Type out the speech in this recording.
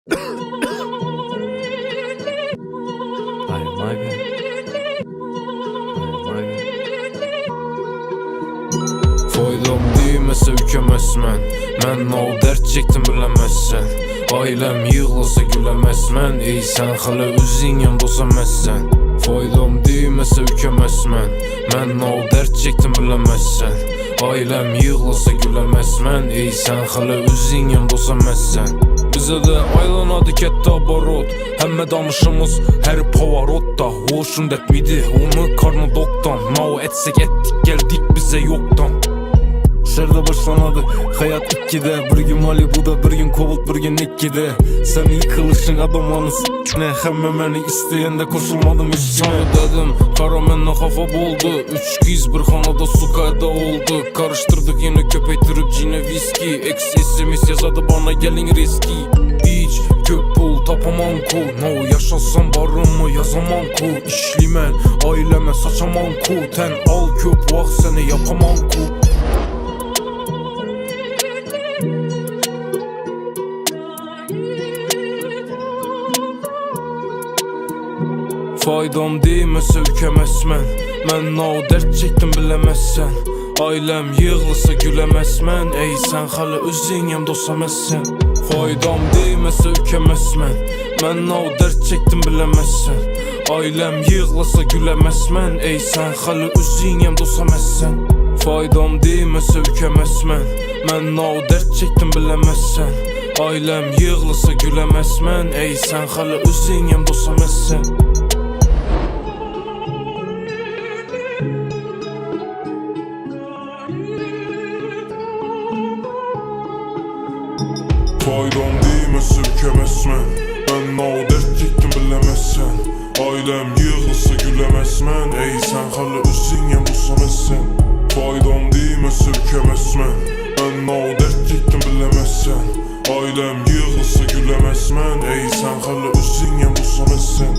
Foydam değmese ükemezmen. Mən o dert çektim bilemezsen. Ailem yığılsa gülemezmen. Ey sen hala özün yanında olsamazsen. Foydam değmese ükemezmen. Mən o dert çektim bilemezsen. Ailem yığılsa gülemezmen. Ey sen hala özün yanında olsamazsen. Bize de aylanadı ketdi abarot. Həmmə danışımız her pavarotda. Hoşun etmidi onu karnı doktan. Mao etsek ettik geldik bize yoktan. Şerde başlanadı hayat ikkide. Bir gün Malibu'da bir gün Kovult bir gün ikkide. Sen yıkılışın adamlarını s**ne. Hemme meni isteyende koşulmadım üstüne. Dedim kara menne kafa boldu. Üç kız bir hanada su kayda oldu. Karıştırdık yine köpeytirip cine viski. Ex SMS yazadı bana gelin riski. Hiç köp pul tapamam ku. No yaşasam barımı yazamam ku. İşlimen aileme saçamam ku. Ten al köp vak seni yapamam ku. Faydam değmese ükemezmen. Mən o dert çektim bilemezsen. Ailem yığılsa gülemezmen. Ey sen hala özün yanımda olsamazsen. Faydam değmese ükemezmen. Mən o dert çektim bilemezsen. Ailem yığılsa gülemezmen. Ey sen hala özün yanımda olsamazsen. Faydam değmese ükemezmen. Mən o dert çektim bilemezsen. Ailem yığılsa gülemezmen. Ey sen hala özün yanımda olsamazsen. Faydam değmese ükemezmen. Ben o dert çektim bilemezsen. Ailem yığılsa gülemezmen. Ey sen hala özün yanımda olsamazsen. Faydam değmese ükemezmen. Ben o dert çektim bilemezsen. Ailem yığılsa gülemezmen. Ey sen hala özün yanımda olsamazsen.